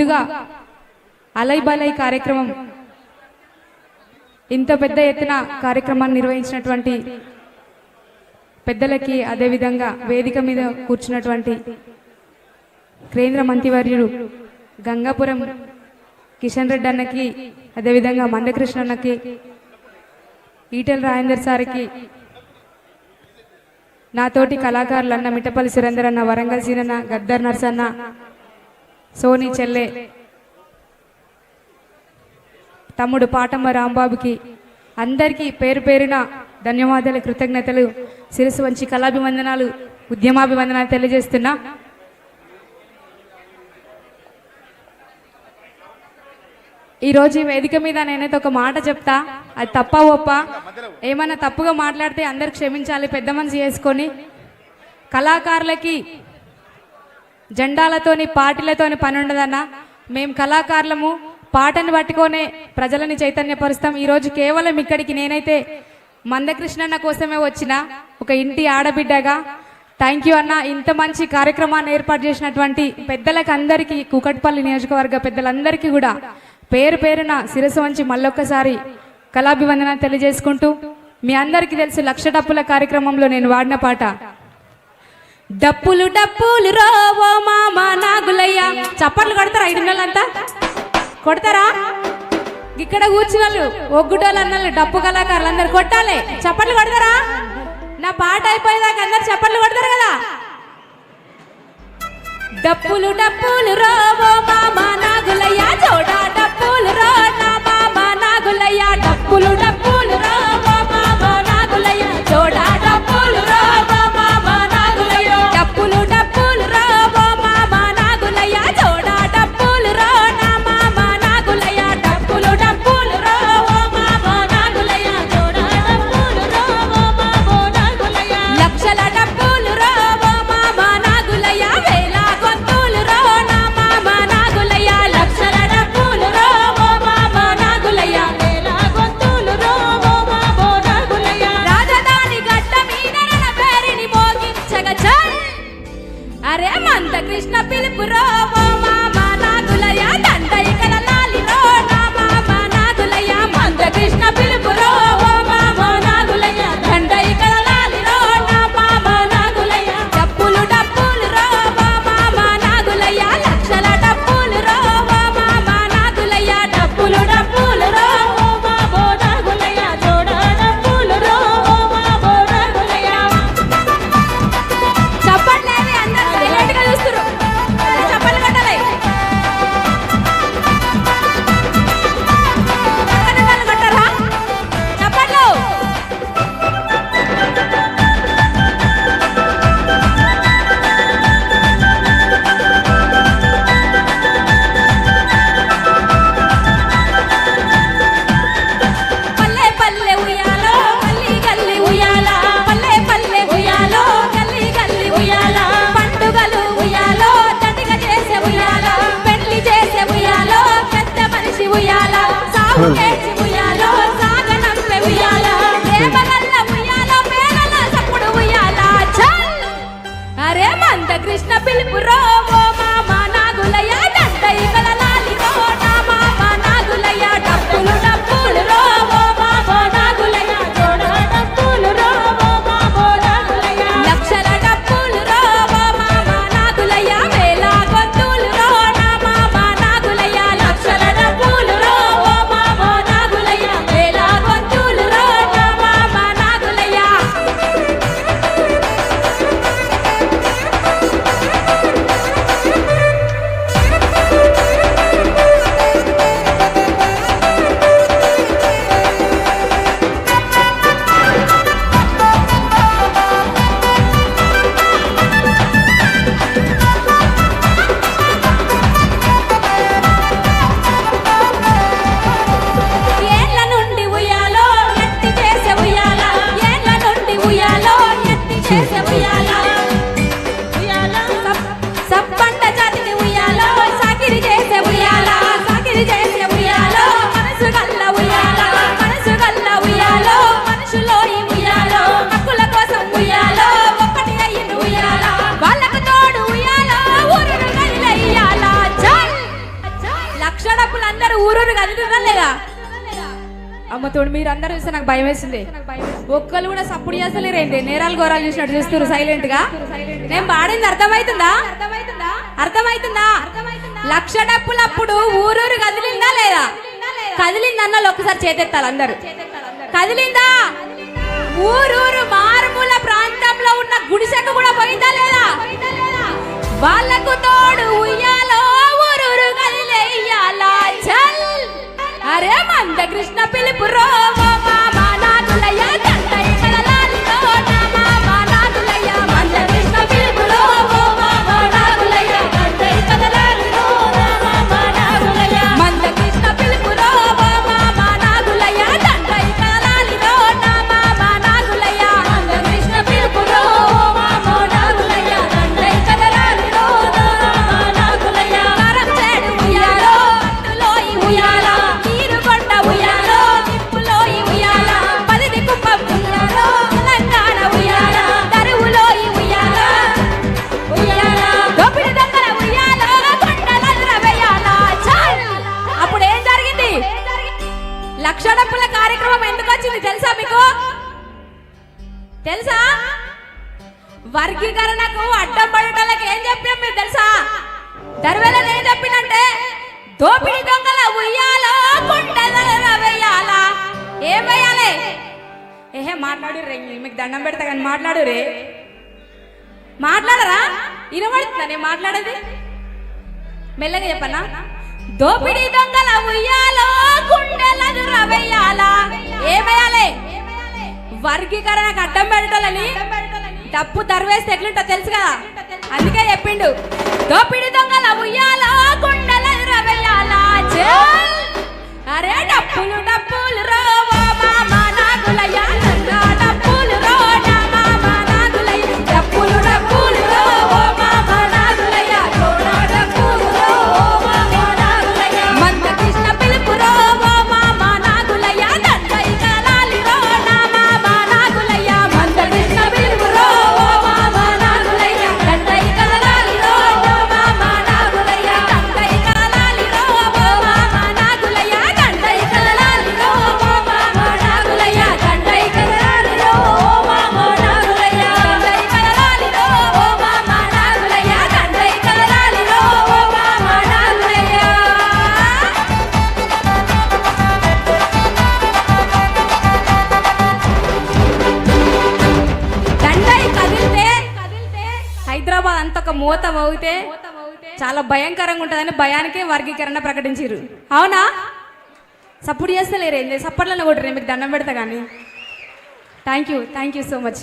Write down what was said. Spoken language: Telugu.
ముందుగా అలై బలై కార్యక్రమం ఇంత పెద్ద ఎత్తున కార్యక్రమాన్ని నిర్వహించినటువంటి పెద్దలకి, అదేవిధంగా వేదిక మీద కూర్చున్నటువంటి కేంద్ర మంత్రివర్యుడు గంగాపురం కిషన్ రెడ్డి అన్నకి, అదేవిధంగా మందకృష్ణ అన్నకి, ఈటెల రాజేందర్ సార్కి, నాతోటి కళాకారులు అన్న మిట్టపల్లి సురేందర్ అన్న, వరంగల్ సీనన్న, గద్దర్ నర్సన్న, సోని చెల్లె, తమ్ముడు పాటమ్మ రాంబాబుకి అందరికీ పేరు పేరున ధన్యవాదాలు, కృతజ్ఞతలు, శిరస్సు వంచి కళాభివందనాలు, ఉద్యమాభివందనాలు తెలియజేస్తున్నా. ఈరోజు ఈ వేదిక మీద నేనైతే ఒక మాట చెప్తా, అది తప్ప ఒప్ప, ఏమన్నా తప్పుగా మాట్లాడితే అందరు క్షమించాలి, పెద్ద మనసు చేసుకొని. కళాకారులకి జెండాలతోని పార్టీలతోని పని ఉండదన్నా. మేము కళాకారులము, పాటను పట్టుకొనే ప్రజలని చైతన్యపరుస్తాం. ఈరోజు కేవలం ఇక్కడికి నేనైతే మందకృష్ణన్న కోసమే వచ్చిన, ఒక ఇంటి ఆడబిడ్డగా. థ్యాంక్ యూ అన్న. ఇంత మంచి కార్యక్రమాన్ని ఏర్పాటు చేసినటువంటి పెద్దలకు అందరికీ, కూకట్పల్లి నియోజకవర్గ పెద్దలందరికీ కూడా పేరు పేరున శిరస్సు వంచి మళ్ళొక్కసారి కళాభివందనాలు తెలియజేసుకుంటూ, మీ అందరికీ తెలుసు లక్ష డప్పుల కార్యక్రమంలో నేను వాడిన పాట డప్పులు డప్పులు రోవో మామ నాగులయ్య. చప్పట్లు కొడతారా? ఐదున్నోళ్ళంతా కొడతారా? ఇక్కడ కూర్చున్న వాళ్ళు, ఒగ్గుటోళ్ళు అన్నలు, డప్పు కళాకారులు అందరు కొట్టాలి. చప్పట్లు కొడతారా? నా పాట అయిపోయేదాకా అందరు చప్పట్లు కొడతారు కదా. డప్పులు డప్పులు రోవో మామ నాగులయ్య, చోడా డప్పులు రో నా మామ నాగులయ్య. డప్పులు డప్పులు రోవో మామ నాగులయ్య, చోడా డప్పులు రో నా మామ నాగులయ్య. డప్పులు డప్పులు రోవో మామ నాగులయ్య, చోడా డప్పులు రో నా మామ నాగులయ్య. డప్పులు డప్పులు రోవో మామ నాగులయ్య, చోడా డప్పులు రోవో మామ నాగులయ్య. లక్షల డప్పులు రోవో మామ నాగులయ్య, వేల గొంతులు రో నా మామ నాగులయ్య. లక్షల డప్పులు రోవో మామ నాగులయ్య, వేల గొంతులు రోవో మామ నాగులయ్య. రాజధాని గడ్డ మీద నా పేరుని మోగించగా చల్, అరే మందకృష్ణ పిలుపు రోవో మామ నాగులయ్య. దండయికల లాలి రో నా మామ నాగులయ్య. మందకృష్ణ పిలుపు రోవో మామ నాగులయ్య. దండయికల లాలి రో నా మామ నాగులయ్య. డప్పులు డప్పులు రోవో మామ నాగులయ్య, లక్షల డప్పులు రోవో మామ నాగులయ్య. డప్పులు డప్పులు రోవో మామ నాగులయ్య, చోడా డప్పులు రోవో మామ నాగులయ్య. చప్పట్లేవి, అందరూ సైలెంట్ గా చూస్తున్నారు. చప్పట్లు కొట్టాలి. పక్కన వాళ్ళు కొట్టారా? చప్పట్లు. పల్లె పల్లె ఉయ్యాలో, గల్లీ గల్లీ ఉయ్యాల. పల్లె పల్లె ఉయ్యాలో, గల్లీ గల్లీ ఉయ్యాల. పండుగలు ఉయ్యాలో, దండిగా చేసే ఉయ్యాల. పెళ్లి చేసే ఉయ్యాలో, పెద్ద మనిషి ఉయ్యాల. సాగు చేసి ఉయ్యాలో, సాగనంపే ఉయ్యాల. దేవగల్ల ఉయ్యాలో, పేగల సప్పుడు ఉయ్యాల. చల్, అరే మందకృష్ణ పిలుపు రోవో మామ నాగులయ్య. దండయికల లాలి రో నా మామ నాగులయ్య. డప్పులు డప్పులు రోవో మామ నాగులయ్య, చోడా డప్పులు రోవో మామ నాగులయ్య. లక్షల డప్పులు రోవో మామ నాగులయ్య, వేల గొంతులు రో నా మామ నాగులయ్య. లక్షల డప్పులు రోవో మామ నాగులయ్య, వేల గొంతులు రో నా మామ నాగులయ్య. ఏళ్ళ నుండి ఉయ్యాలో, ఎత్తి చేసే ఉయ్యాల. ఏళ్ళ నుండి ఉయ్యాలో, ఎత్తి చేసే ఉయ్యాల. సప్పంట జాతిని ఉయ్యాలో, సాకిరి చేసే ఉయ్యాల. సాకిరి చేసే ఉయ్యాలో, మనసు గల్ల ఉయ్యాల. మనసు గల్ల ఉయ్యాలో, మనుషులో ఈ ఉయ్యాలో. హక్కుల కోసం ఉయ్యాలో, ఒక్కటి అయ్యింది ఉయ్యాల. వాళ్ళకు తోడు ఉయ్యాలో, ఊరును గదిలయ్యాల. చల్ అమ్మ తోడు మీరు అందరూ చూస్తే నాకు భయం వేసింది. ఒక్కళ్ళు కూడా సప్పుడు చేస్తలేరేంటి? నేరాలు ఘోరాలు చూసినట్టు చూస్తారు సైలెంట్ గా. నేను పాడింది అర్థమవుతుందా? అర్థమవుతుందా? లక్ష డప్పులప్పుడు ఊరూరు కదిలిందా లేదా? కదిలింది అన్నలు ఒక్కసారి చేతెత్తాలి అందరు. కదిలిందా? ఊరూరు మారుమూల ప్రాంతంలో ఉన్న గుడిసెకు కూడా పోయిందా లేదా? వాళ్ళకు తోడు ఉయ్యాలో ఊరూరు కదిలేయాలా చల్. అరే మంద కృష్ణ పిలుపు రో మామా నాగులయ్య తండ్రి కదలాలిలో నా మామా నాగులయ్య. మంద కృష్ణ పిలుపు రో మామా నాగులయ్య తండ్రి కదలాలిలో నా మామా నాగులయ్య. మంద కృష్ణ పిలుపు రో మామా నాగులయ్య తండ్రి కదలాలిలో నా మామా నాగులయ్య. మంద కృష్ణ పిలుపు రో మామా నాగులయ్య తండ్రి కదలాలిలో నా మామా నాగులయ్య. కరం చేడు ఉయ్యాలో అందులో ఈ ఉయ్యాల నీరుకొండ ఉయ్యాలో నిప్పులో ఈ ఉయ్యాల పదిది కుప్పం ఉయ్యాలో తెలంగాణ ఉయ్యాల దరువులో ఈ ఉయ్యాల ఉయ్యాల దోపిడి దొంగల ఉయ్యాల కొండల వేయాల చాల్. అప్పుడు ఏం జరిగింది? లక్ష డప్పుల కార్యక్రమం ఎందుకు వచ్చింది తెలుసా మీకు? తెలుసా? వర్గీకరణకు అడ్డం పడటానికి ఏం చెప్పాం మీరు తెలుసా? దర్వేలను ఏం చెప్పిందంటే దోపిడి దొంగల ఉయ్యాలో కొండల వేయాల. ఏం వేయాలి? ఏహే మాట్లాడు రే, మీకు దండం పెడతా కానీ మాట్లాడు రే. మాట్లాడరా? వినబడుతుందా నేను మాట్లాడేది? మెల్లగా చెప్పన్నా. దోపిడి దొంగల ఉయ్యాలో కుండెలను రవేయాల. ఏం వేయాలి? వర్గీకరణకు అడ్డం పెట్టాలని డప్పు దర్వేస్తే ఎట్లుంటో తెలుసు కదా, అందుకే చెప్పిండు దోపిడి దొంగల ఉయ్యాలో కుండలను రవేయాల చల్. అరే డప్పులు డప్పులు రో మామా నాగులయ్య నంగా డప్పులు రో నా మామా నాగులయ్య. డప్పులు డప్పులు రో మామా నాగులయ్య జోడా డప్పులు రో మామా నాగులయ్య. మంద కృష్ణ పిలుపు రో మామా నాగులయ్య తండ్రి కదలాలి రో నా మామా నాగులయ్య. మంద కృష్ణ పిలుపు రో మామా నాగులయ్య తండ్రి కదలాలి రో నా మామా నాగులయ్య. తండ్రి కదలాలి రో మామా నాగులయ్య తండ్రి కదలాలి రో మామా నాగులయ్య. తండ్రి కదలాలి రో మామా నాగులయ్య. తండ్రి కదలాలి రో మామా నాగులయ్య. తండ్రి కదలాలి రో మామా నాగులయ్య. దండై కదిలితే హైదరాబాద్ అంత ఒక మూత మోగితే చాలా భయంకరంగా ఉంటుందని భయానికే వర్గీకరణ ప్రకటించారు. అవునా? సపోర్ట్ చేస్తలేరు, ఏంది సప్పట్లను కొట్టరు, మీకు దండం పెడతా కానీ. Thank you so much.